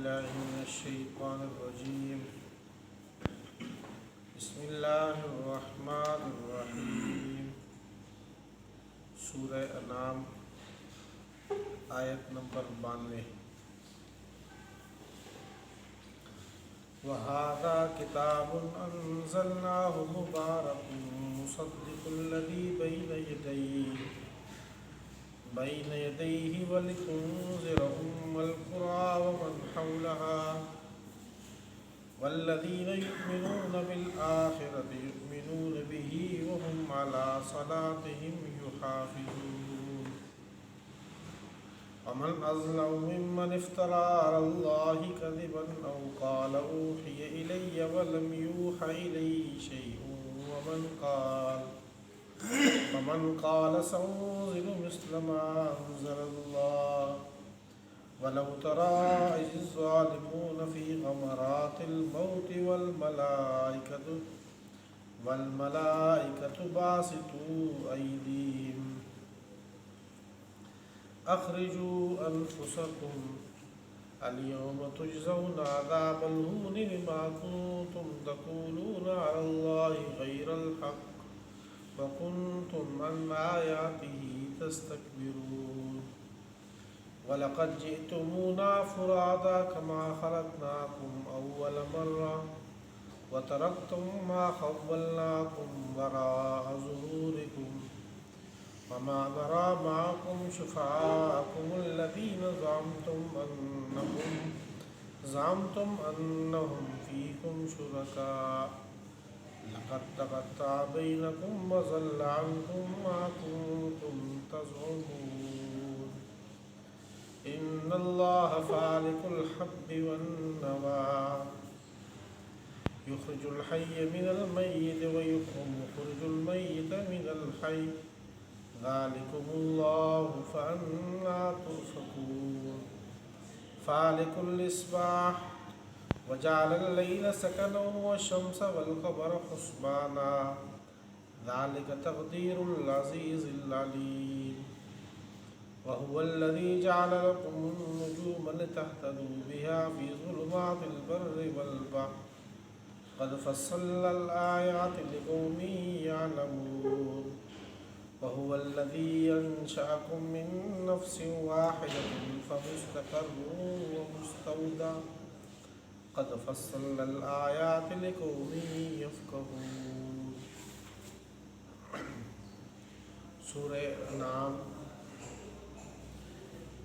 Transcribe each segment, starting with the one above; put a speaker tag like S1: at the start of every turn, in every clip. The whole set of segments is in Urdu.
S1: بالله من الشيطان الرجيم. بسم اللہ الرحمن الرحیم. سورہ انعام آیت نمبر 92. وَهَذَا كِتَابٌ أَنزَلْنَاهُ مُبَارَكٌ مُصَدِّقُ الَّذِي بَيْنَ يَدَيْهِ وَلِتُنذِرَ أُمَّ الْقُرَىٰ وَمَنْ حَوْلَهَا وَالَّذِينَ يُؤْمِنُونَ بِالْآخِرَةِ يُؤْمِنُونَ بِهِ وَهُمْ عَلَىٰ صَلَاتِهِمْ يُحَافِظُونَ. وَمَنْ أَظْلَمُ مِمَّنِ افْتَرَىٰ عَلَى اللَّهِ كَذِبًا أَوْ قَالَ أُوحِيَ إِلَيَّ وَلَمْ يُوحَ إِلَيْهِ شَيْءٌ ومن قال سأنزل مثل ما أنزل الله ولو ترى إذ الظالمون في غمرات الموت والملائكة باسطوا أيديهم أخرجوا أنفسكم اليوم تجزون عذاب الهون بما كنتم تقولون على الله غير الحق وَكُنْتُمْ عَنْ آيَاتِهِ تَسْتَكْبِرُونَ. وَلَقَدْ جِئْتُمُونَا فُرَادَىٰ كَمَا خَلَقْنَاكُمْ أَوَّلَ مَرَّةٍ وَتَرَكْتُمْ مَا خَوَّلْنَاكُمْ وَرَاءَ ظُهُورِكُمْ وَمَا نَرَىٰ مَعَكُمْ شُفَعَاءَكُمُ الَّذِينَ زَعَمْتُمْ أَنَّهُمْ فِيكُمْ شُرَكَاءُ لقد تقطع بينكم وضل عنكم ما كنتم تزعمون. إن الله فالق الحب والنوى يخرج الحي من الميت ويخرج الميت من الحي ذلكم الله فأنى تؤفكون. فالق الإصباح وجعل الليل سكنا والشمس والقمر حسبانا ذلك تقدير العزيز العليم. وهو الذي جعل لكم النجوم لتهتدوا بها في ظلمات البر والبحر قد فصلنا الآيات لقوم يعلمون. وهو الذي أنشأكم من نفس واحدة فمستقر ومستودع قد فصلنا الآيات لقوم يفقهون. سورہ انعام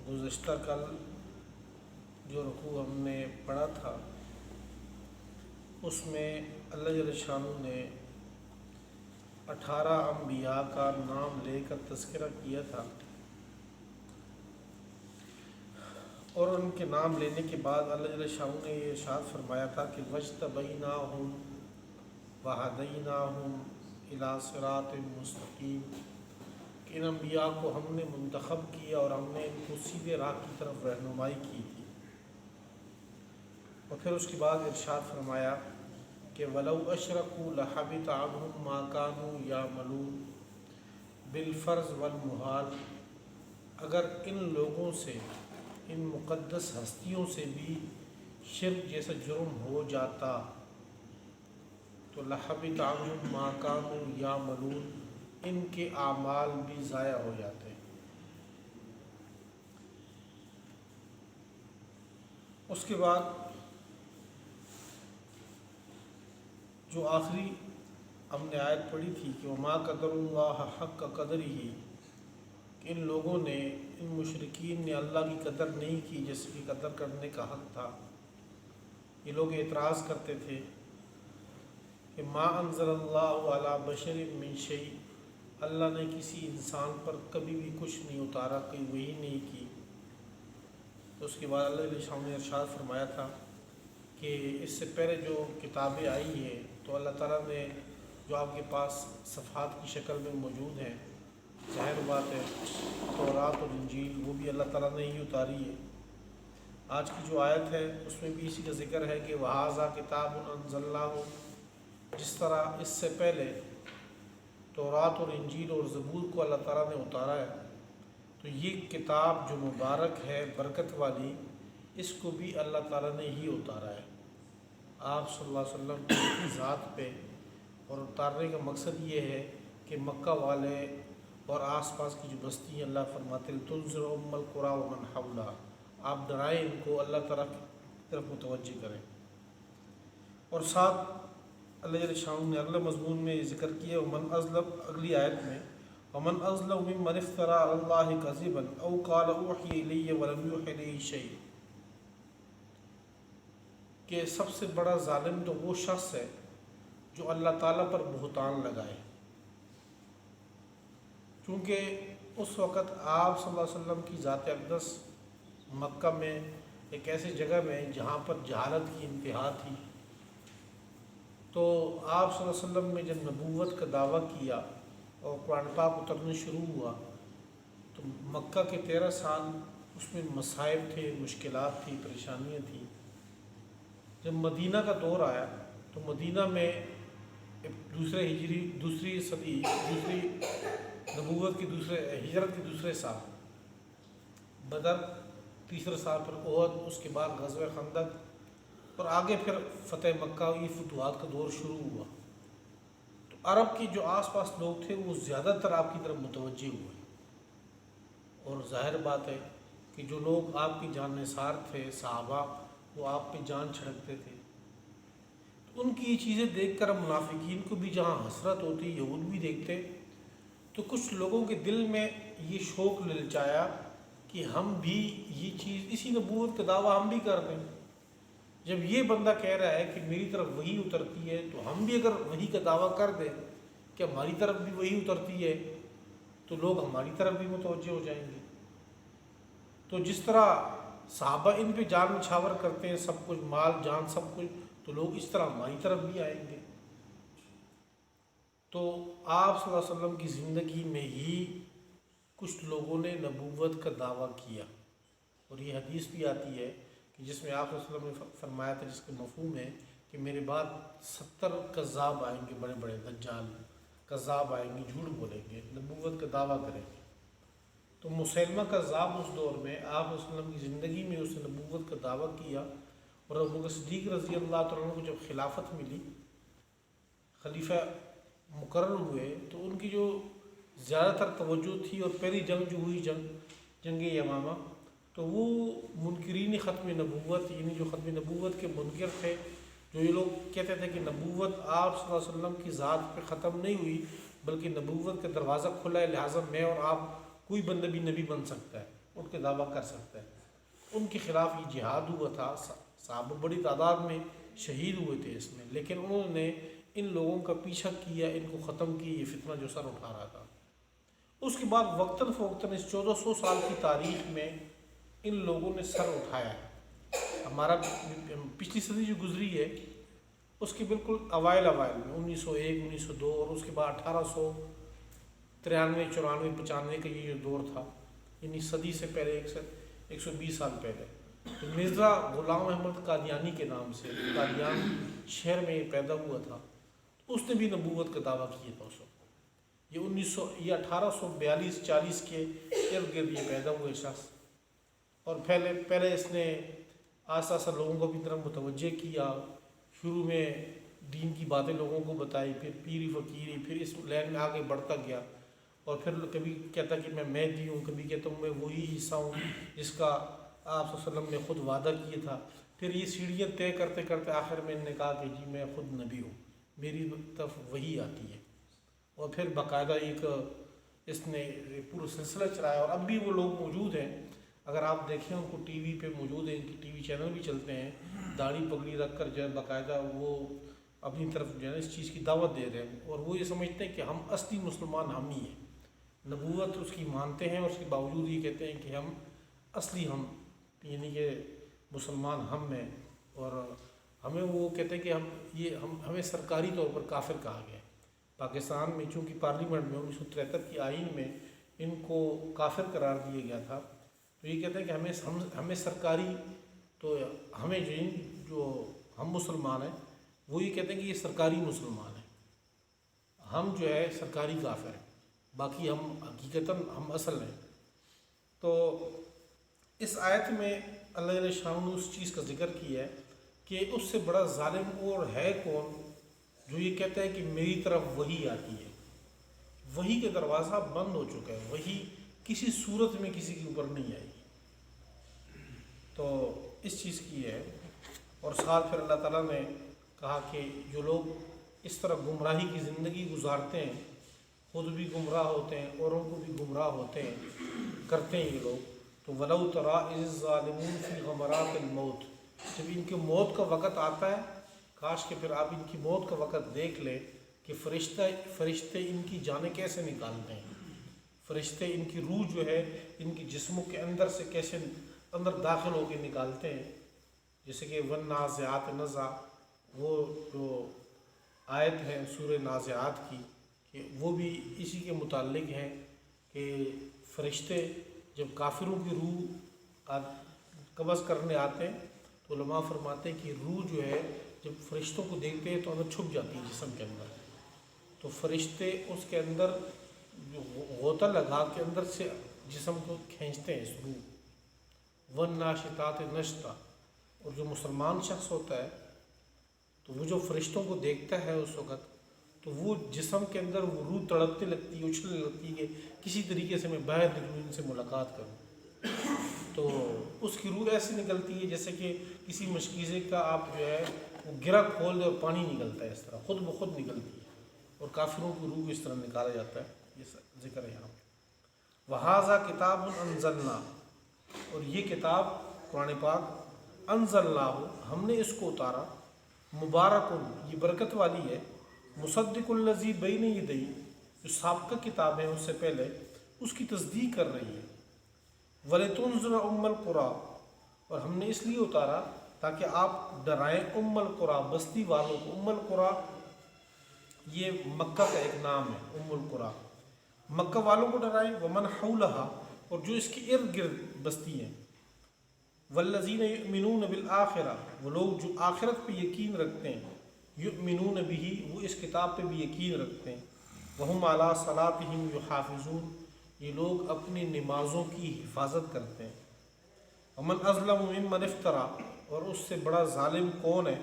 S1: گزشتہ کل جو رکوع ہم نے پڑھا تھا اس میں اللہ جل شانہ نے 18 انبیاء کا نام لے کر تذکرہ کیا تھا اور ان کے نام لینے کے بعد اللہ جل شانہ نے یہ ارشاد فرمایا تھا کہ وَاجْتَبَيْنَاهُمْ وَهَدَيْنَاهُمْ إِلَىٰ صِرَاطٍ مُسْتَقِيمٍ کہ ان انبیاء کو ہم نے منتخب کیا اور ہم نے ان کو سیدھے راہ کی طرف رہنمائی کی تھی. اور پھر اس کے بعد ارشاد فرمایا کہ وَلَوْ أَشْرَكُوا لَحَبِطَ عَنْهُمْ مَا كَانُوا يَعْمَلُونَ. بالفرض والمحال اگر ان لوگوں سے ان مقدس ہستیوں سے بھی شرک جیسا جرم ہو جاتا تو لَحَبِطَ عَنْهُمْ مَا كَانُوا يَعْمَلُونَ ان کے اعمال بھی ضائع ہو جاتے. اس کے بعد جو آخری ہم نے آیت پڑھی تھی کہ وَمَا قَدَرُ اللَّهَ حَقَّ قَدْرِهِ کہ ان لوگوں نے ان مشرکین نے اللہ کی قدر نہیں کی جس کی قدر کرنے کا حق تھا. یہ لوگ اعتراض کرتے تھے کہ ما انزل اللہ علی بشر من شیء اللہ نے کسی انسان پر کبھی بھی کچھ نہیں اتارا کوئی وحی نہیں کی. تو اس کے بعد اللہ علیہ السلام نے ارشاد فرمایا تھا کہ اس سے پہلے جو کتابیں آئی ہیں تو اللہ تعالیٰ نے جو آپ کے پاس صفحات کی شکل میں موجود ہیں ظاہر بات ہے تورات اور انجیل وہ بھی اللہ تعالیٰ نے ہی اتاری ہے. آج کی جو آیت ہے اس میں بھی اسی کا ذکر ہے کہ وَهَذَا كِتَابٌ أَنزَلْنَاهُ جس طرح اس سے پہلے تورات اور انجیل اور زبور کو اللہ تعالیٰ نے اتارا ہے تو یہ کتاب جو مبارک ہے برکت والی اس کو بھی اللہ تعالیٰ نے ہی اتارا ہے آپ صلی اللہ علیہ وسلم کی ذات پہ، اور اتارنے کا مقصد یہ ہے کہ مکہ والے اور آس پاس کی جو بستیاں اللہ فرماتے ہیں تنذر ام القریٰ ومن حولہا، آپ ڈرائیں ان کو، اللہ تعالیٰ کی طرف متوجہ کریں۔ اور ساتھ اللہ جل شانہ نے اگلے مضمون میں یہ ذکر کیا ومن اظلم، اگلی آیت میں ومن اظلم ممن افترى علی اللہ کذبا او قال اوحی الی ولم یوحی الیہ شیء، کہ سب سے بڑا ظالم تو وہ شخص ہے جو اللہ تعالیٰ پر بہتان لگائے، چونکہ اس وقت آپ صلی اللہ علیہ وسلم کی ذات اقدس مکہ میں ایک ایسی جگہ میں جہاں پر جہالت کی انتہا تھی، تو آپ صلی اللہ علیہ وسلم نے جب نبوت کا دعویٰ کیا اور قرآن پاک اترنا شروع ہوا تو مکہ کے 13 سال اس میں مصائب تھے، مشکلات تھی، پریشانیاں تھیں۔ جب مدینہ کا دور آیا تو مدینہ میں دوسری صدی، دوسری نبوت کی ہجرت کے دوسرے سال بدر، تیسرے سال پر احد، اس کے بعد غزوہ خندق، اور آگے پھر فتح مکہ، یہ فتوحات کا دور شروع ہوا۔ تو عرب کے جو آس پاس لوگ تھے وہ زیادہ تر آپ کی طرف متوجہ ہوئے، اور ظاہر بات ہے کہ جو لوگ آپ کی جان نثار تھے صحابہ، وہ آپ پہ جان چھڑکتے تھے، تو ان کی یہ چیزیں دیکھ کر منافقین کو بھی جہاں حسرت ہوتی، یہود بھی دیکھتے، تو کچھ لوگوں کے دل میں یہ شوق للچایا کہ ہم بھی یہ چیز، اسی نبوت کا دعویٰ ہم بھی کر دیں۔ جب یہ بندہ کہہ رہا ہے کہ میری طرف وحی اترتی ہے تو ہم بھی اگر وحی کا دعویٰ کر دیں کہ ہماری طرف بھی وحی اترتی ہے تو لوگ ہماری طرف بھی متوجہ ہو جائیں گے۔ تو جس طرح صحابہ ان پہ جان نچھاور کرتے ہیں، سب کچھ، مال جان سب کچھ، تو لوگ اس طرح ہماری طرف بھی آئیں گے۔ تو آپ صلی اللہ علیہ وسلم کی زندگی میں ہی کچھ لوگوں نے نبوت کا دعویٰ کیا، اور یہ حدیث بھی آتی ہے کہ جس میں آپ صلی اللہ علیہ وسلم نے فرمایا تھا، جس کا مفہوم ہے کہ میرے بعد 70 کذاب آئیں گے، بڑے بڑے دجال کذاب آئیں گے، جھوٹ بولیں گے، نبوت کا دعویٰ کریں گے۔ تو مسیلمہ کذاب اس دور میں آپ صلی اللہ علیہ وسلم کی زندگی میں اس نے نبوت کا دعویٰ کیا، اور ابو بکر صدیق رضی اللہ تعالیٰ عنہ کو جب خلافت ملی، خلیفہ مقرر ہوئے، تو ان کی جو زیادہ تر توجہ تھی، اور پہلی جنگ جو ہوئی جنگ یمامہ، تو وہ منکرین ختم نبوت، یعنی جو ختم نبوت کے منکر تھے، جو یہ لوگ کہتے تھے کہ نبوت آپ صلی اللہ علیہ وسلم کی ذات پہ ختم نہیں ہوئی بلکہ نبوت کا دروازہ کھلا ہے، لہٰذا میں اور آپ کوئی بندہ بھی نبی بن سکتا ہے، ان کے دعویٰ کر سکتا ہے۔ ان کے خلاف یہ جہاد ہوا تھا، صحابہ بڑی تعداد میں شہید ہوئے تھے اس میں، لیکن انہوں نے ان لوگوں کا پیچھا کیا، ان کو ختم کی، یہ فتنہ جو سر اٹھا رہا تھا۔ اس کے بعد وقتاً فوقتاً اس 1400 سال کی تاریخ میں ان لوگوں نے سر اٹھایا ہے۔ ہمارا پچھلی صدی جو گزری ہے اس کے بالکل اوائل میں 1901، 1902، اور اس کے بعد 1893، 94، 95 کا یہ جو دور تھا، یعنی صدی سے پہلے 120 سال پہلے، تو مرزا غلام احمد قادیانی کے نام سے قادیان شہر میں یہ پیدا ہوا تھا، اس نے بھی نبوت کا دعویٰ کیا تھا اس وقت۔ یہ 1842-40 کے ارد گرد یہ پیدا ہوئے شخص، اور پہلے اس نے آہستہ آہستہ لوگوں کو اپنی طرف متوجہ کیا، شروع میں دین کی باتیں لوگوں کو بتائی، پھر پیری فقیری، پھر اس لائن میں آگے بڑھتا گیا، اور پھر کبھی کہتا کہ میں مہدی ہوں، کبھی کہتا ہوں میں وہی عیسیٰ ہوں جس کا آپ صلی اللہ علیہ وسلم نے خود وعدہ کیا تھا۔ پھر یہ سیڑھیاں طے کرتے کرتے آخر میں نے کہا کہ جی میں خود نبی ہوں، میری طرف وہی آتی ہے، اور پھر باقاعدہ ایک اس نے پورا سلسلہ چلایا، اور اب بھی وہ لوگ موجود ہیں، اگر آپ دیکھیں ان کو ٹی وی پہ موجود ہیں، ان کی ٹی وی چینل بھی چلتے ہیں، داڑھی پگڑی رکھ کر جو ہے باقاعدہ وہ اپنی طرف جو ہے اس چیز کی دعوت دے رہے ہیں، اور وہ یہ سمجھتے ہیں کہ ہم اصلی مسلمان ہم ہی ہیں، نبوت اس کی مانتے ہیں، اور اس کے باوجود یہ کہتے ہیں کہ ہم اصلی یعنی کہ مسلمان ہم ہیں، اور ہمیں وہ کہتے ہیں کہ ہمیں سرکاری طور پر کافر کہا گیا ہے۔ پاکستان میں چونکہ پارلیمنٹ میں 1973 کی آئین میں ان کو کافر قرار دیا گیا تھا، تو یہ کہتے ہیں کہ ہمیں سرکاری، تو ہمیں جو ہم مسلمان ہیں وہ یہ کہتے ہیں کہ یہ سرکاری مسلمان ہیں، ہم جو ہے سرکاری کافر ہیں، باقی ہم حقیقتاً ہم اصل ہیں۔ تو اس آیت میں اللہ جل شانہ نے اس چیز کا ذکر کیا ہے کہ اس سے بڑا ظالم اور ہے کون جو یہ کہتا ہے کہ میری طرف وحی آتی ہے. وحی کا دروازہ بند ہو چکا ہے، وحی کسی صورت میں کسی کے اوپر نہیں آئی. تو اس چیز کی ہے. اور ساتھ پھر اللہ تعالیٰ نے کہا کہ جو لوگ اس طرح گمراہی کی زندگی گزارتے ہیں، خود بھی گمراہ ہوتے ہیں، اوروں کو بھی گمراہ ہوتے ہیں، کرتے ہیں یہ لوگ. تو وَلَوْ تَرَىٰ إِذِ الظَّالِمُونَ فِي غَمَرَاتِ الْمَوْتِ، جب ان کے موت کا وقت آتا ہے، کاش کہ پھر آپ ان کی موت کا وقت دیکھ لیں کہ فرشتے ان کی جانیں کیسے نکالتے ہیں. فرشتے ان کی روح جو ہے ان کی جسموں کے اندر سے کیسے اندر داخل ہو کے نکالتے ہیں. جیسے کہ وَالنَّازِعَاتِ نَزْعًا، وہ جو آیت ہے سورہ نازعات کی، کہ وہ بھی اسی کے متعلق ہیں کہ فرشتے جب کافروں کی روح قبض کرنے آتے ہیں تو علماء فرماتے ہیں کہ روح جو ہے جب فرشتوں کو دیکھتے ہیں تو اندر چھپ جاتی ہے جسم کے اندر. تو فرشتے اس کے اندر جو غوطہ لگا کے اندر سے جسم کو کھینچتے ہیں اس روح. وَالنَّاشِطَاتِ نَشْطًا، اور جو مسلمان شخص ہوتا ہے تو وہ جو فرشتوں کو دیکھتا ہے اس وقت تو وہ جسم کے اندر وہ روح تڑپنے لگتی ہے، اچھلنے لگتی ہے کہ کسی طریقے سے میں باہر نکلوں، ان سے ملاقات کروں. تو اس کی روح ایسی نکلتی ہے جیسے کہ کسی مشکیزے کا آپ جو ہے وہ گرہ کھول دے اور پانی نکلتا ہے، اس طرح خود بخود نکلتی ہے. اور کافروں کی روح اس طرح نکالا جاتا ہے. یہ ذکر ہے یہاں پہ. وَهَذَا كِتَابٌ أَنزَلْنَا، اور یہ کتاب قرآن پاک، انزلناہ ہم نے اس کو اتارا، مبارکن یہ برکت والی ہے، مصدق الذی بین یدیہ جو سابقہ کتاب ہے اس سے پہلے اس کی تصدیق کر رہی ہے. وَلِتُنذِرَ أُمَّ الْقُرَىٰ، اور ہم نے اس لیے اتارا تاکہ آپ ڈرائیں القریٰ بستی والوں کو. القریٰ یہ مکہ کا ایک نام ہے. القریٰ مکہ والوں کو ڈرائیں. ومن حولہا، اور جو اس کے ارد گرد بستی ہیں. والذین یؤمنون بالآخرہ، وہ لوگ جو آخرت پہ یقین رکھتے ہیں. یؤمنون بہ، وہ اس کتاب پہ بھی یقین رکھتے ہیں. وہم علی صلاتہم یحافظون، یہ لوگ اپنی نمازوں کی حفاظت کرتے ہیں. ومن اظلم ممن افترا، اور اس سے بڑا ظالم کون ہے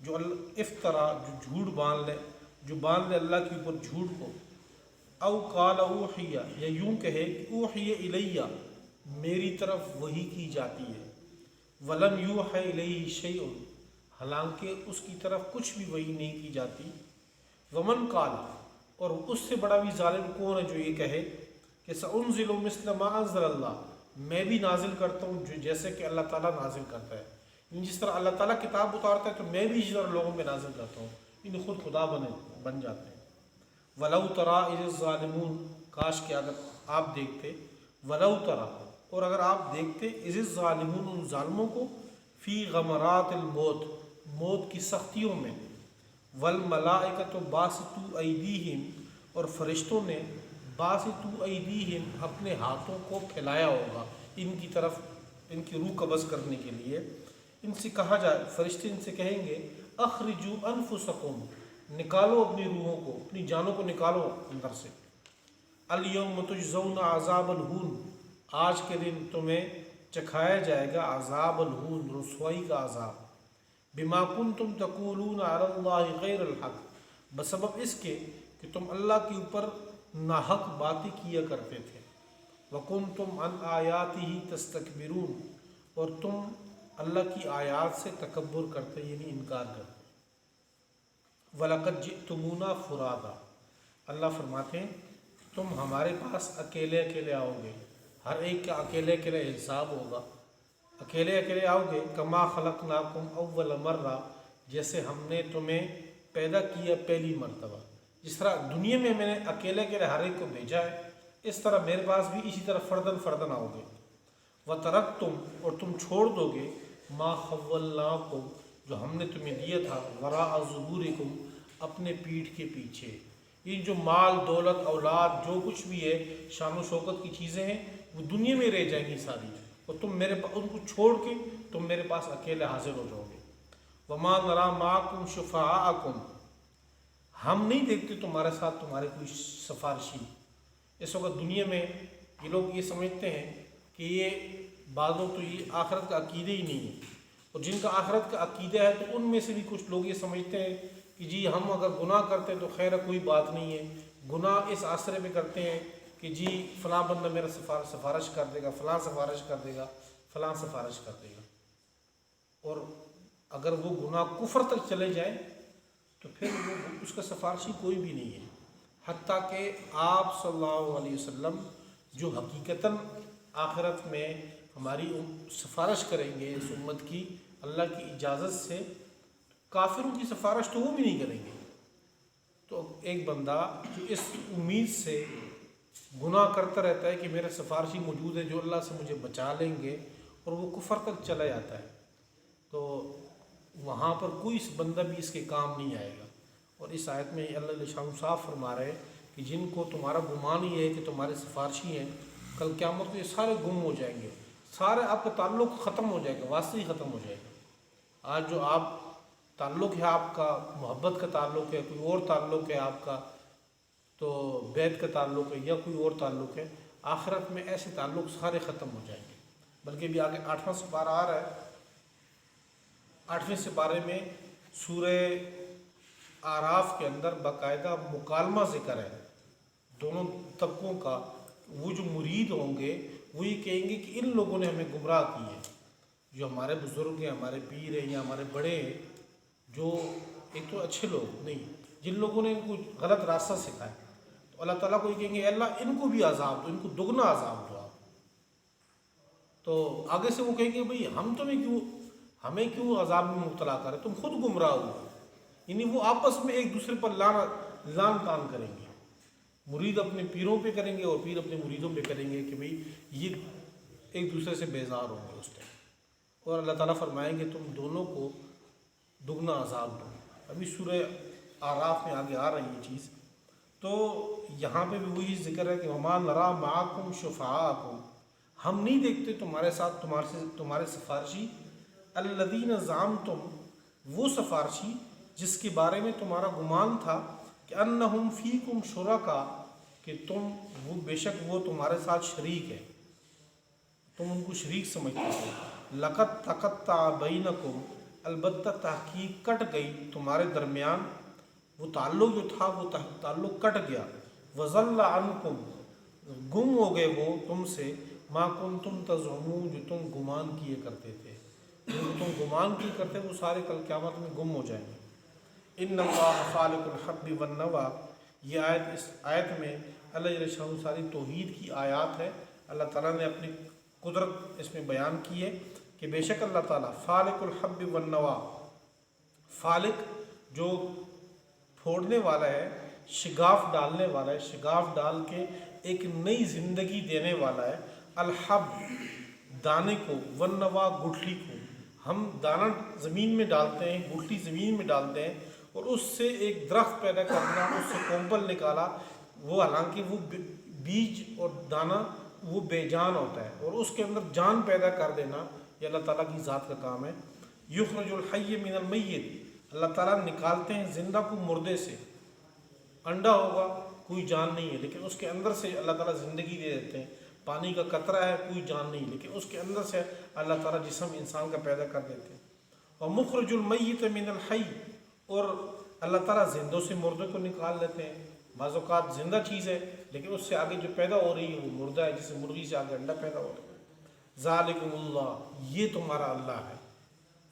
S1: جو افطرا جو جھوٹ باندھ لے، جو باندھ لے اللہ کے اوپر جھوٹ کو. او قال اوحی، یا یوں کہے کہ اوحی الیہ میری طرف وحی کی جاتی ہے. ولم یوحی الیہ شیء، حالانکہ اس کی طرف کچھ بھی وحی نہیں کی جاتی. ومن قال، اور اس سے بڑا بھی ظالم کون ہے جو یہ کہے کہ سأنزل مثل ما انزل اللہ، میں بھی نازل کرتا ہوں جو جیسے کہ اللہ تعالیٰ نازل کرتا ہے. جس طرح اللہ تعالیٰ کتاب اتارتا ہے تو میں بھی اسی طرح لوگوں میں نازل کرتا ہوں. ان خود خدا بن جاتے ہیں. وَلَوْ تَرَىٰ إِذِ الظَّالِمُونَ، کاش کہ اگر آپ دیکھتے. وَلَوْ تَرَىٰ، اور اگر آپ دیکھتے إِذِ الظَّالِمُونَ ان ظالموں کو، فی غمرات الموت موت کی سختیوں میں. وَالْمَلَائِكَةُ بَاسِطُو أَيْدِيهِمْ، اور فرشتوں نے باسطو ایدیہم اپنے ہاتھوں کو پھیلایا ہوگا ان کی طرف، ان کی روح قبض کرنے کے لیے. ان سے کہا جائے، فرشتے ان سے کہیں گے اخرجوا انفسکم، نکالو اپنی روحوں کو، اپنی جانوں کو نکالو اندر سے. الیوم تجزون عذاب الہون، آج کے دن تمہیں چکھایا جائے گا عذاب الہون، رسوائی کا عذاب. بما کنتم تقولون علی اللہ غیر الحق، بسبب اس کے کہ تم اللہ کے اوپر ناحق باتیں کیا کرتے تھے. وَكُنْتُمْ عَنْ آیَاتِهِ تَسْتَكْبِرُونَ، اور تم اللہ کی آیات سے تکبر کرتے یعنی انکار کرتے. وَلَقَدْ جِئْتُمُونَا فُرَادًا، اللہ فرماتے ہیں تم ہمارے پاس اکیلے اکیلے آؤ گے، ہر ایک کا اکیلے اکیلے حساب ہوگا. اکیلے اکیلے آؤ گے. کما خلقناکم اول مرہ، جیسے ہم نے تمہیں پیدا کیا پہلی مرتبہ. جس طرح دنیا میں نے اکیلے اکیلے ہر ایک کو بھیجا ہے، اس طرح میرے پاس بھی اسی طرح فردن فردن آؤ گے. وَتَرَکْتُمْ، اور تم چھوڑ دو گے، مَا خَوَّلْنَاكُمْ جو ہم نے تمہیں دیا تھا، وَرَاءَ ظُهُورِكُمْ اپنے پیٹھ کے پیچھے. یہ جو مال دولت اولاد جو کچھ بھی ہے شان و شوکت کی چیزیں ہیں وہ دنیا میں رہ جائیں گی ساری، اور تم میرے ان کو چھوڑ کے تم میرے پاس اکیلے حاضر ہو جاؤ گے. وَمَا نَرَىٰ مَعَكُمْ شُفَعَاءَكُمْ، ہم نہیں دیکھتے تمہارے ساتھ تمہارے کوئی سفارشی. اس وقت دنیا میں یہ لوگ یہ سمجھتے ہیں کہ یہ بعضوں تو یہ آخرت کا عقیدہ ہی نہیں ہے، اور جن کا آخرت کا عقیدہ ہے تو ان میں سے بھی کچھ لوگ یہ سمجھتے ہیں کہ جی ہم اگر گناہ کرتے ہیں تو خیر ہے، کوئی بات نہیں ہے، گناہ اس آسرے میں کرتے ہیں کہ جی فلاں بندہ میرا سفارش کر دے گا، فلاں سفارش کر دے گا، فلاں سفارش کر دے گا، اور اگر وہ گناہ کفر تک چلے جائیں تو پھر وہ اس کا سفارشی کوئی بھی نہیں ہے، حتیٰ کہ آپ صلی اللہ علیہ وسلم جو حقیقتاً آخرت میں ہماری سفارش کریں گے اس امت کی اللہ کی اجازت سے، کافروں کی سفارش تو وہ بھی نہیں کریں گے۔ تو ایک بندہ جو اس امید سے گناہ کرتا رہتا ہے کہ میرے سفارشی موجود ہے جو اللہ سے مجھے بچا لیں گے، اور وہ کفر تک چلا جاتا ہے، تو وہاں پر کوئی بندہ بھی اس کے کام نہیں آئے گا۔ اور اس آیت میں اللہ شان صاف فرما رہے ہیں کہ جن کو تمہارا گمان یہ ہے کہ تمہارے سفارشی ہیں، کل قیامت کو یہ سارے گم ہو جائیں گے، سارے آپ کا تعلق ختم ہو جائے گا، واسطہ ہی ختم ہو جائے گا۔ آج جو آپ تعلق ہے، آپ کا محبت کا تعلق ہے، کوئی اور تعلق ہے آپ کا، تو بیت کا تعلق ہے یا کوئی اور تعلق ہے، آخرت میں ایسے تعلق سارے ختم ہو جائیں گے۔ بلکہ بھی آگے 8واں سپارہ آ رہا ہے، 8ویں سپارے میں سورہ اعراف کے اندر باقاعدہ مکالمہ ذکر ہے دونوں طبقوں کا۔ وہ جو مرید ہوں گے وہ یہ کہیں گے کہ ان لوگوں نے ہمیں گمراہ کی ہے، جو ہمارے بزرگ ہیں، ہمارے پیر ہیں یا ہمارے بڑے ہیں، جو ایک تو اچھے لوگ نہیں، جن لوگوں نے ان کو غلط راستہ سکھایا، تو اللہ تعالیٰ کو یہ کہیں گے اے اللہ ان کو بھی عذاب دو، ان کو دگنا عذاب دو آپ۔ تو آگے سے وہ کہیں گے بھئی ہمیں کیوں عذاب میں مبتلا کرے، تم خود گمراہ ہو۔ یعنی وہ آپس میں ایک دوسرے پر لان تان کریں گے، مرید اپنے پیروں پہ کریں گے اور پیر اپنے مریدوں پہ کریں گے کہ بھئی یہ ایک دوسرے سے بیزار ہوں گے اس ٹائم، اور اللہ تعالیٰ فرمائیں گے تم دونوں کو دگنا عذاب دو۔ ابھی سورہ اعراف میں آگے آ رہی ہے چیز، تو یہاں پہ بھی وہی ذکر ہے کہ وما نرا معکم شفعاءکم، ہم نہیں دیکھتے تمہارے ساتھ تمہارے سفارشی، الذین زعمتم، وہ سفارشی جس کے بارے میں تمہارا گمان تھا کہ انہم فیکم شرکا، کہ وہ بے شک وہ تمہارے ساتھ شریک ہے، تم ان کو شریک سمجھتے ہو۔ لقد تقطع بینکم، البتہ تحقیق کٹ گئی تمہارے درمیان، وہ تعلق جو تھا وہ تعلق کٹ گیا۔ وضل عنکم، گم ہو گئے وہ تم سے، ما کنتم تزعمون، جو تم گمان کیے کرتے تھے، جو تم گمان کیے کرتے وہ سارے کل قیامت میں گم ہو جائیں گے۔ ان اللہ خالق الحب والنوى، یہ آیت، اس آیت میں اللہ جل شانہ ساری توحید کی آیات ہے، اللہ تعالیٰ نے اپنی قدرت اس میں بیان کی ہے کہ بے شک اللہ تعالیٰ خالق الحب والنوى، فالق جو پھوڑنے والا ہے، شگاف ڈالنے والا ہے، شگاف ڈال کے ایک نئی زندگی دینے والا ہے، الحب دانے کو، والنوى گٹھلی کو، ہم دانہ زمین میں ڈالتے ہیں، گٹھلی زمین میں ڈالتے ہیں، اور اس سے ایک درخت پیدا کرنا، اس سے کومپل نکالا، وہ حالانکہ وہ بیج اور دانہ وہ بے جان ہوتا ہے، اور اس کے اندر جان پیدا کر دینا یہ اللہ تعالیٰ کی ذات کا کام ہے۔ یخرج الحی من المیت، اللہ تعالیٰ نکالتے ہیں زندہ کو مردے سے، انڈا ہوگا کوئی جان نہیں ہے لیکن اس کے اندر سے اللہ تعالیٰ زندگی دے دیتے ہیں، پانی کا قطرہ ہے کوئی جان نہیں لیکن اس کے اندر سے اللہ تعالیٰ جسم انسان کا پیدا کر دیتے ہیں۔ اور مخرج المیت من الحی، اور اللہ تعالیٰ زندوں سے مردے کو نکال لیتے ہیں، بعض اوقات زندہ چیز ہے لیکن اس سے آگے جو پیدا ہو رہی ہے وہ مردہ ہے، جسے مرغی سے آگے انڈا پیدا ہو رہا ہے۔ ذالکم اللہ، یہ تمہارا اللہ ہے۔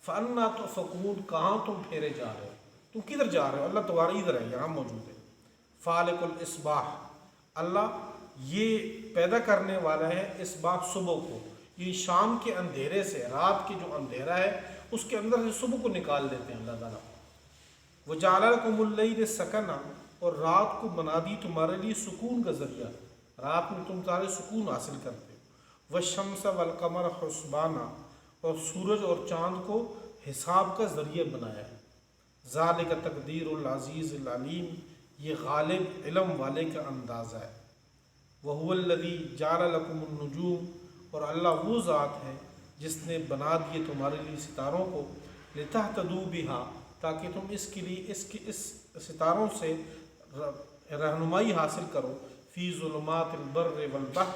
S1: فانا تؤفکون، کہاں تم پھیرے جا رہے ہو، تم کدھر جا رہے ہو، اللہ تمہارا ادھر ہے، یہاں موجود ہے۔ فالق الاصباح، اللہ یہ پیدا کرنے والا ہے اصباح، صبح کو، یہ شام کے اندھیرے سے، رات کے جو اندھیرا ہے اس کے اندر سے صبح کو نکال دیتے ہیں اللہ تعالیٰ۔ وجعل لکم اللیل سکنا، اور رات کو بنا دی تمہارے لیے سکون کا ذریعہ، رات میں تم سارے سکون حاصل کرتے ہو۔ والشمس والقمر حسبانا، اور سورج اور چاند کو حساب کا ذریعہ بنایا ہے۔ ذالک تقدیر العزیز العلیم، یہ غالب علم والے کا اندازہ ہے۔ وہو الذی جعل لکم النجوم، اور اللہ وہ ذات ہے جس نے بنا دیے تمہارے لیے ستاروں کو، لتہتدوا بہا، تاکہ تم اس کے لیے اس ستاروں سے رہنمائی حاصل کرو، فی ظلمات البر والبحر،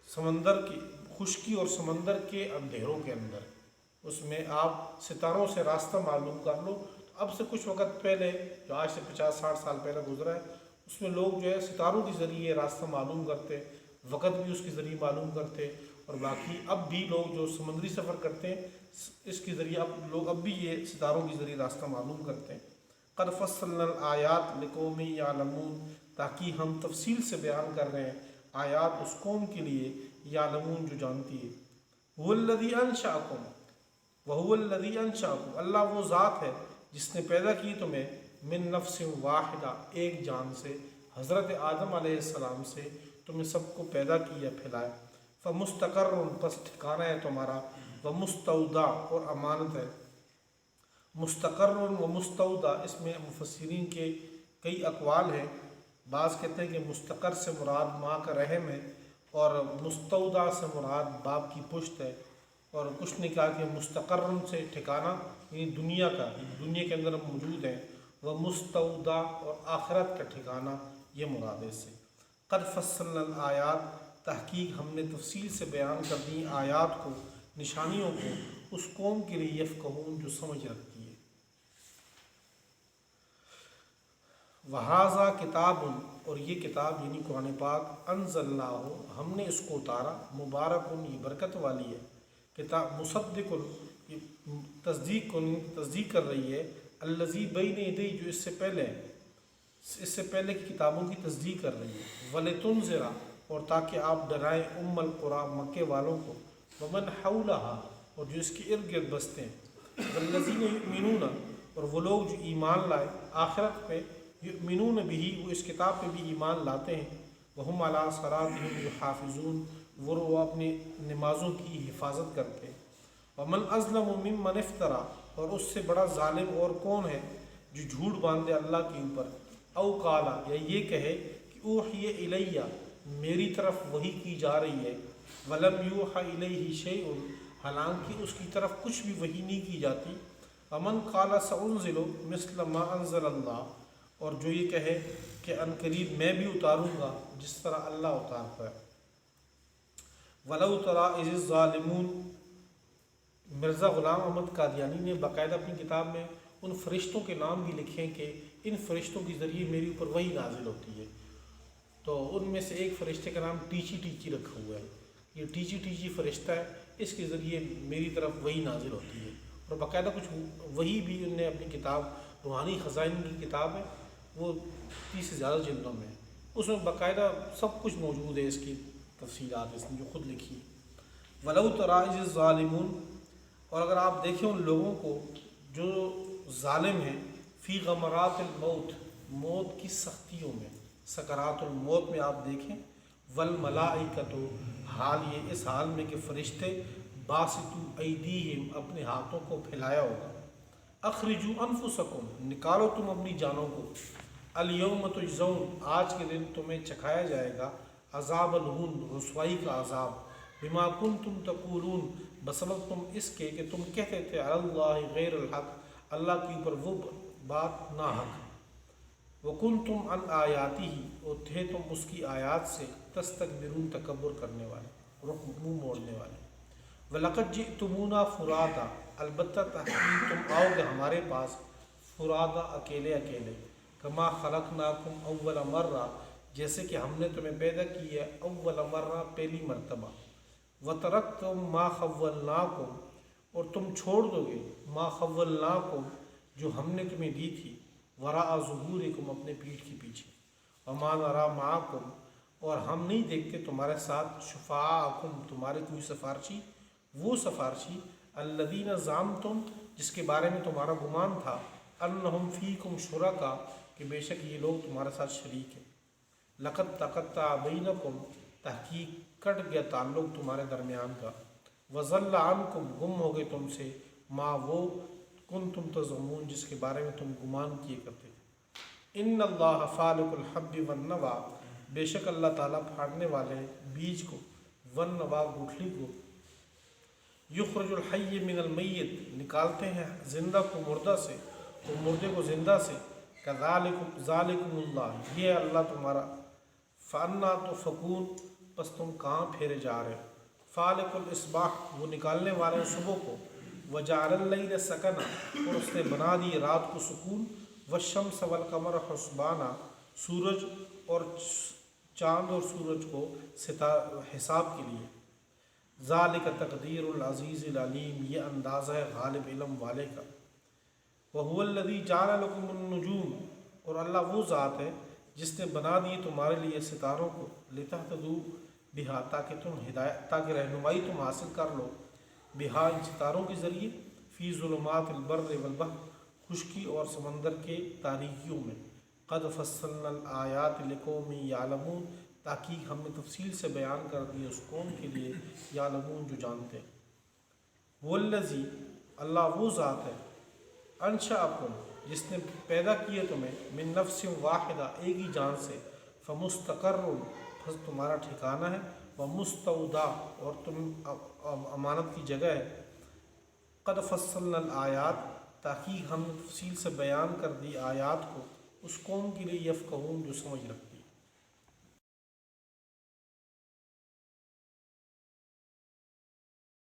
S1: سمندر کی خشکی اور سمندر کے اندھیروں کے اندر، اس میں آپ ستاروں سے راستہ معلوم کر لو۔ اب سے کچھ وقت پہلے، جو آج سے 50-60 سال پہلے گزرا ہے، اس میں لوگ جو ہے ستاروں کے ذریعے راستہ معلوم کرتے، وقت بھی اس کے ذریعے معلوم کرتے، اور باقی اب بھی لوگ جو سمندری سفر کرتے ہیں اس کے ذریعے اب بھی یہ ستاروں کے ذریعے راستہ معلوم کرتے ہیں۔ قد فصلنا الآیات لقوم یعلمون، تاکہ ہم تفصیل سے بیان کر رہے ہیں آیات اس قوم کے لیے یعلمون جو جانتی ہے۔ هو الذی انشأکم وهو الذی انشأکم، اللہ وہ ذات ہے جس نے پیدا کی تمہیں من نفس واحدہ، ایک جان سے، حضرت آدم علیہ السلام سے تمہیں سب کو پیدا کیا پھیلایا۔ فمستقر، پس ٹھکانہ ہے تمہارا، ومستودع، اور امانت ہے۔ مستقر و مستودع، اس میں مفسرین کے کئی اقوال ہیں۔ بعض کہتے ہیں کہ مستقر سے مراد ماں کا رحم ہے، اور مستودع سے مراد باپ کی پشت ہے، اور کچھ نے کہا کہ مستقر سے ٹھکانہ یعنی دنیا کا، دنیا کے اندر ہم موجود ہیں، وہ مستودع اور آخرت کا ٹھکانہ، یہ مراد ہے اس سے۔ قد فصلنا الآیات، تحقیق ہم نے تفصیل سے بیان کر دی آیات کو، نشانیوں کو، اس قوم کے لیے یفقہون جو سمجھ رکھتی ہے۔ وَهَذَا کتاب، اور یہ کتاب یعنی قرآن پاک، انزلناہ، ہم نے اس کو اتارا، مبارکن، یہ برکت والی ہے، کتاب مصدق، تصدیق کر رہی ہے، الذی بین یدیہ، جو اس سے پہلے کی کتابوں کی تصدیق کر رہی ہے، وَلِتُنذِرَ، اور تاکہ آپ ڈرائیں القریٰ، مکے والوں کو، ومن حولہا، اور جو اس کے ارد گرد بستے ہیں، والذین یؤمنون، اور وہ لوگ جو ایمان لائے آخرت پہ، یؤمنون بہ، وہ اس کتاب پہ بھی ایمان لاتے ہیں، وہم علی صلاتہم یحافظون، وہ اپنی نمازوں کی حفاظت کرتے ہیں۔ ومن اظلم ممن افترا، اور اس سے بڑا ظالم اور کون ہے جو جھوٹ باندھے اللہ کے اوپر، او قالا، یا یہ کہے کہ اوحی الیہ، میری طرف وحی کی جا رہی ہے، ولم یوحی الیہ شیء، حالانکہ اس کی طرف کچھ بھی وحی نہیں کی جاتی، ومن قال سانزل مثل ما انزل اللہ، اور جو یہ کہے کہ ان قریب میں بھی اتاروں گا جس طرح اللہ اتارتا ہے۔ ولو تری اذ الظالمون، مرزا غلام احمد قادیانی نے باقاعدہ اپنی کتاب میں ان فرشتوں کے نام بھی لکھے کہ ان فرشتوں کے ذریعے میری اوپر وحی نازل ہوتی ہے، تو ان میں سے ایک فرشتے کا نام ٹیچی ٹیچی رکھا ہوا ہے۔ یہ ٹیچی ٹیچی فرشتہ ہے، اس کے ذریعے میری طرف وحی نازل ہوتی ہے، اور باقاعدہ کچھ وحی بھی ان نے اپنی کتاب، روحانی خزائن کی کتاب ہے، وہ 30 سے زیادہ جلدوں میں ہے، اس میں باقاعدہ سب کچھ موجود ہے، اس کی تفصیلات اس نے جو خود لکھی۔ ولو تری اذ الظالمون، اور اگر آپ دیکھیں ان لوگوں کو جو ظالم ہیں، فی غمرات الموت، موت کی سختیوں میں، سکرات الموت میں آپ دیکھیں، والملائکۃ، حال یہ اس حال میں کہ فرشتے، باسطوا ایدیہم، اپنے ہاتھوں کو پھیلایا ہوگا، اخرجوا انفسکم، نکالو تم اپنی جانوں کو، الیوم تجزون، آج کے دن تمہیں چکھایا جائے گا، عذاب الہون، رسوائی کا عذاب، بما کنتم تقولون، بسبب تم اس کے کہ تم کہتے تھے، علی اللہ غیر الحق، اللہ کے اوپر وہ بات ناحق، وکنتم عن آیاتہ، اور تھے تم اس کی آیات سے، تستکبرون، تکبر کرنے والے، رخ منہ موڑنے والے، وَلَقَدْ جِئْتُمُونَا فُرَادًا، البتہ تحقیق تم آؤ گے ہمارے پاس، فرادا، اکیلے اکیلے، کما خلقناکم اول مرہ، جیسے کہ ہم نے تمہیں پیدا کی ہے اول مرہ، پہلی مرتبہ، وَتَرَكْتُم مَا خَوَّلْنَاكُمْ، اور تم چھوڑ دو گے ما خولناکم، جو ہم نے تمہیں دی تھی، وراء ظہورکم، اپنے پیٹھ کے پیچھے، وما نرى معکم، اور ہم نہیں دیکھتے تمہارے ساتھ، شفاعکم، تمہارے کوئی سفارشی، وہ سفارشی، الذین زعمتم، جس کے بارے میں تمہارا گمان تھا، انہم فیکم شرکا، کہ بے شک یہ لوگ تمہارے ساتھ شریک ہیں، لقد تقطع بینکم، تحقیق کٹ گیا تعلق تمہارے درمیان کا، وضل عنکم، گم ہو گئے تم سے، ما وہ کنتم تزعمون، جس کے بارے میں تم گمان کیے کرتے تھے۔ ان اللہ فالق الحب والنوى، بے شک اللہ تعالیٰ پھاڑنے والے بیج کو، والنوى، گٹھلی کو، یخرج الحی من المیت، نکالتے ہیں زندہ کو مردہ سے، اور مردے کو زندہ سے، ذالکم اللہ، یہ اللہ تمہارا، فانا تؤفکون، پس تم کہاں پھیرے جا رہے، فالق الاصباح وہ نکالنے والے صبح کو، وجعل اللیل سکنا اور اس نے بنا دی رات کو سکون، والشمس والقمر حسبانا سورج اور چاند اور سورج کو حساب کے لیے، ذالک تقدیر العزیز العلیم یہ اندازہ ہے غالب علم والے کا، وہو الذی جعل لکم النجوم اور اللہ وہ ذات ہے جس نے بنا دی تمہارے لیے ستاروں کو، لتہتدوا بہا تاکہ رہنمائی تم حاصل کر لو، بہا ان ستاروں کے ذریعے، فی ظلمات البر والبحر خشکی اور سمندر کے تاریکیوں میں، قد فصلنا الآیات لقوم یعلمون تاکہ ہم نے تفصیل سے بیان کر دی اس قوم کے لیے یعلمون جو جانتے ہیں۔ والذی اللہ وہ ذات ہے، انشأکم جس نے پیدا کیے تمہیں، من نفس واحدہ ایک ہی جان سے، فمستقر پس تمہارا ٹھکانہ ہے، ومستودع اور تم امانت کی جگہ ہے، قد فصلنا الآیات تاکہ ہم نے تفصیل سے بیان کر دی آیات کو اس قوم کے لیے یفقہون جو سمجھ رکھتے